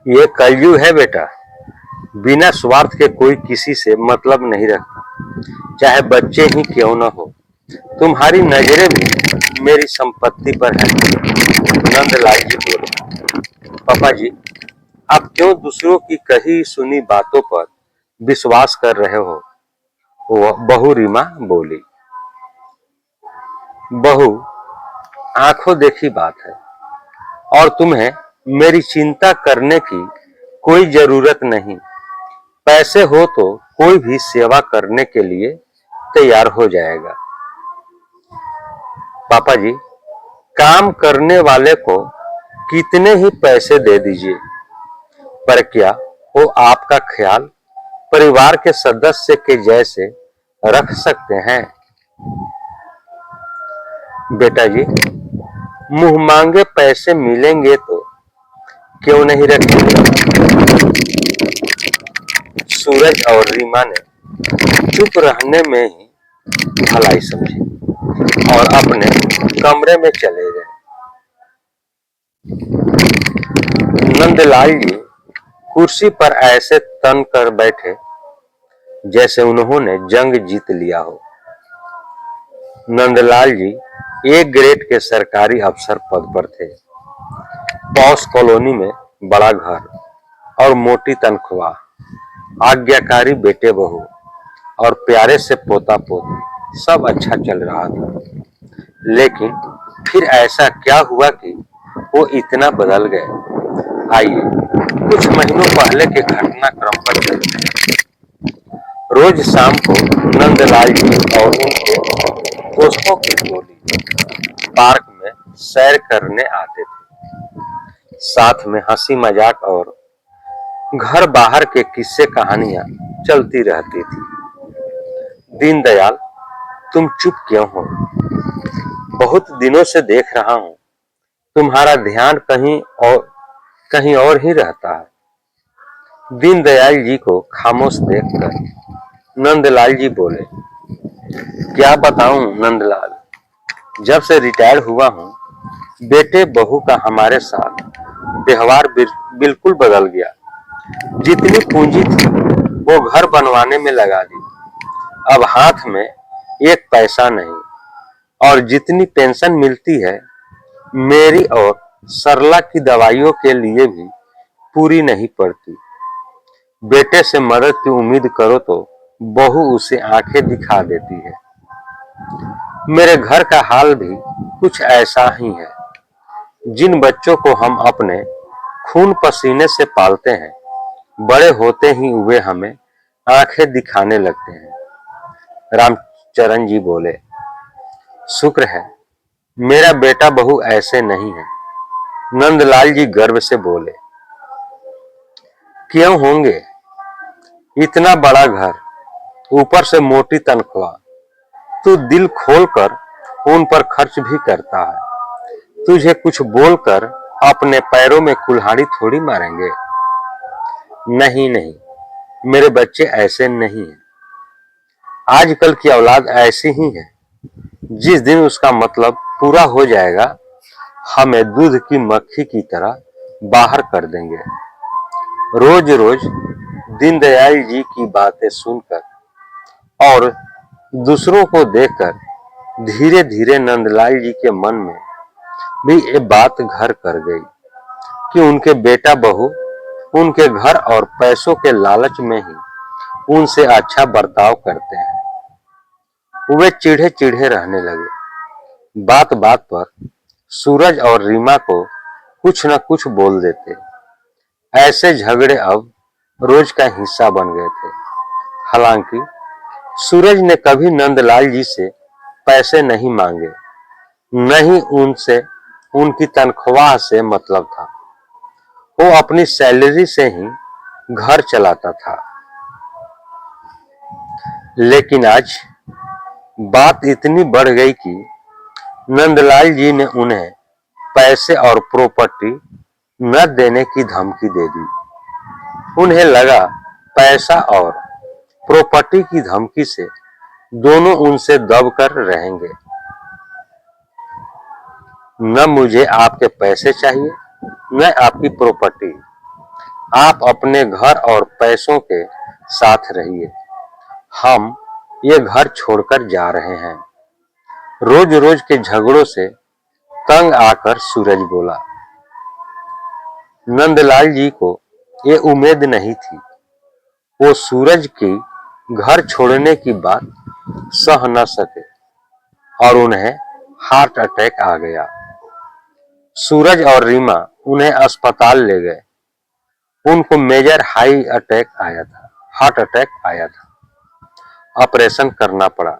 ये कलयुग है बेटा। बिना स्वार्थ के कोई किसी से मतलब नहीं रखता, चाहे बच्चे ही क्यों न हो। तुम्हारी नजरें भी मेरी संपत्ति पर है। नंदलाल जी बोले। पापा जी, आप क्यों दूसरों की कही सुनी बातों पर विश्वास कर रहे हो? वह बहू रीमा बोली। बहू, आंखों देखी बात है और तुम्हें मेरी चिंता करने की कोई जरूरत नहीं। पैसे हो तो कोई भी सेवा करने के लिए तैयार हो जाएगा। पापा जी, काम करने वाले को कितने ही पैसे दे दीजिए, पर क्या वो आपका ख्याल परिवार के सदस्य के जैसे रख सकते हैं? बेटा जी, मुंह मांगे पैसे मिलेंगे तो क्यों नहीं रखेंगे? सूरज और रीमा ने चुप रहने में ही भलाई समझी और अपने कमरे में चले गए। नंदलाल जी कुर्सी पर ऐसे तन कर बैठे जैसे उन्होंने जंग जीत लिया हो। नंदलाल जी एक ग्रेड के सरकारी अफसर पद पर थे। पॉश कॉलोनी में बड़ा घर और मोटी तनख्वाह, आज्ञाकारी बेटे बहू और प्यारे से पोता पोती, सब अच्छा चल रहा था। लेकिन फिर ऐसा क्या हुआ कि वो इतना बदल गए? आइए कुछ महीनों पहले के घटनाक्रम पर चलते हैं। रोज शाम को नंदलाल जी और उनके दोस्तों की टोली पार्क में सैर करने आते थे। साथ में हंसी मजाक और घर बाहर के किस्से कहानियां चलती रहती थी। दीनदयाल, तुम चुप क्यों हो? बहुत दिनों से देख रहा हूं, तुम्हारा ध्यान कहीं और ही रहता है। दीनदयाल जी को खामोश देखकर नंदलाल जी बोले। क्या बताऊं नंदलाल, जब से रिटायर हुआ हूं, बेटे बहू का हमारे साथ व्यवहार बिल्कुल बदल गया। जितनी पूंजी थी वो घर बनवाने में लगा दी। अब हाथ में एक पैसा नहीं और जितनी पेंशन मिलती है मेरी और सरला की दवाइयों के लिए भी पूरी नहीं पड़ती। बेटे से मदद की उम्मीद करो तो बहू उसे आंखें दिखा देती है। मेरे घर का हाल भी कुछ ऐसा ही है। जिन बच्चों को हम अपने खून पसीने से पालते हैं, बड़े होते ही वे हमें आंखें दिखाने लगते हैं। रामचरण जी बोले। शुक्र है मेरा बेटा बहू ऐसे नहीं है। नंदलाल जी गर्व से बोले। क्यों होंगे? इतना बड़ा घर, ऊपर से मोटी तनख्वाह, तू दिल खोलकर उन पर खर्च भी करता है। तुझे कुछ बोलकर अपने पैरों में कुल्हाड़ी थोड़ी मारेंगे। नहीं नहीं, मेरे बच्चे ऐसे नहीं हैं। आजकल की औलाद ऐसी ही है। जिस दिन उसका मतलब पूरा हो जाएगा, हमें दूध की मक्खी की तरह बाहर कर देंगे। रोज रोज दीनदयाल जी की बातें सुनकर और दूसरों को देखकर धीरे धीरे नंदलाल जी के मन में भी ये बात घर कर गई कि उनके बेटा बहू उनके घर और पैसों के लालच में ही उनसे अच्छा बर्ताव करते हैं। वे चिढ़े चिढ़े रहने लगे। बात बात पर सूरज और रीमा को कुछ न कुछ बोल देते। ऐसे झगड़े अब रोज का हिस्सा बन गए थे। हालांकि सूरज ने कभी नंदलाल जी से पैसे नहीं मांगे, न ही उनसे उनकी तनख्वाह से मतलब था। वो अपनी सैलरी से ही घर चलाता था। लेकिन आज बात इतनी बढ़ गई कि नंदलाल जी ने उन्हें पैसे और प्रॉपर्टी न देने की धमकी दे दी। उन्हें लगा पैसा और प्रॉपर्टी की धमकी से दोनों उनसे दबकर रहेंगे। न मुझे आपके पैसे चाहिए, न आपकी प्रॉपर्टी। आप अपने घर और पैसों के साथ रहिए, हम ये घर छोड़कर जा रहे हैं। रोज रोज के झगड़ों से तंग आकर सूरज बोला। नंदलाल जी को ये उम्मीद नहीं थी। वो सूरज की घर छोड़ने की बात सह न सके और उन्हें हार्ट अटैक आ गया। सूरज और रीमा उन्हें अस्पताल ले गए। उनको मेजर हार्ट अटैक आया था। ऑपरेशन करना पड़ा।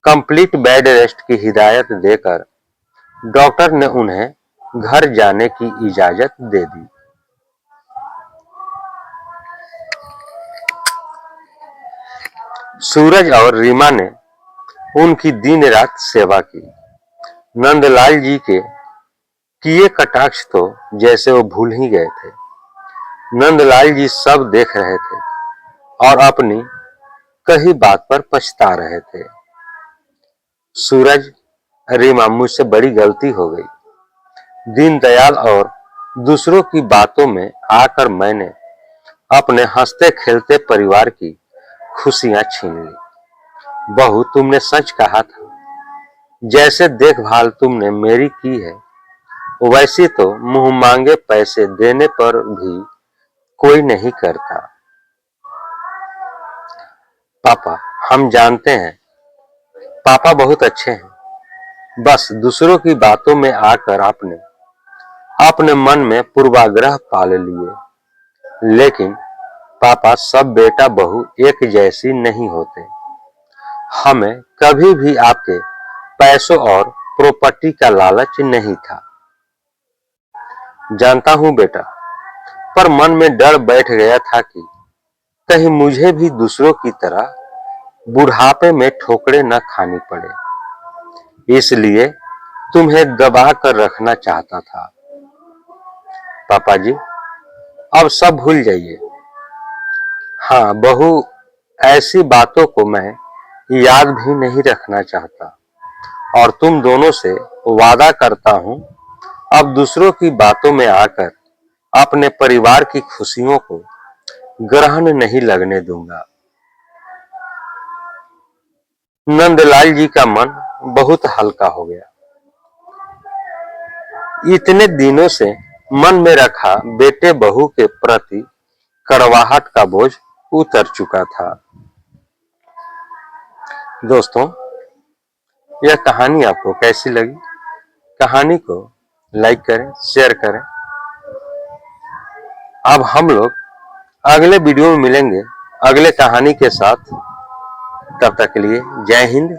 कंप्लीट बेड रेस्ट की हिदायत देकर डॉक्टर ने उन्हें घर जाने की इजाजत दे दी। सूरज और रीमा ने उनकी दिन रात सेवा की। नंदलाल जी के किए कटाक्ष तो जैसे वो भूल ही गए थे। नंदलाल जी सब देख रहे थे और अपनी कही बात पर पछता रहे थे। सूरज, रीमा, मुझसे बड़ी गलती हो गई। दीनदयाल और दूसरों की बातों में आकर मैंने अपने हंसते खेलते परिवार की खुशियां छीन ली। बहू, तुमने सच कहा था। जैसे देखभाल तुमने मेरी की है, वैसी तो मुंह मांगे पैसे देने पर भी कोई नहीं करता। पापा, हम जानते हैं पापा बहुत अच्छे हैं। बस दूसरों की बातों में आकर आपने अपने मन में पूर्वाग्रह पाल लिए। लेकिन पापा, सब बेटा बहू एक जैसी नहीं होते। हमें कभी भी आपके पैसों और प्रॉपर्टी का लालच नहीं था। जानता हूं बेटा, पर मन में डर बैठ गया था कि कहीं मुझे भी दूसरों की तरह बुढ़ापे में ठोकरें न खानी पड़े। इसलिए तुम्हें दबा कर रखना चाहता था। पापा जी, अब सब भूल जाइए। हाँ बहू, ऐसी बातों को मैं याद भी नहीं रखना चाहता और तुम दोनों से वादा करता हूं, अब दूसरों की बातों में आकर अपने परिवार की खुशियों को ग्रहण नहीं लगने दूंगा। नंदलाल जी का मन बहुत हल्का हो गया। इतने दिनों से मन में रखा बेटे बहू के प्रति कड़वाहट का बोझ उतर चुका था। दोस्तों, यह कहानी आपको कैसी लगी? कहानी को लाइक करें, शेयर करें। अब हम लोग अगले वीडियो में मिलेंगे अगले कहानी के साथ। तब तक के लिए जय हिंद,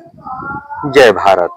जय भारत।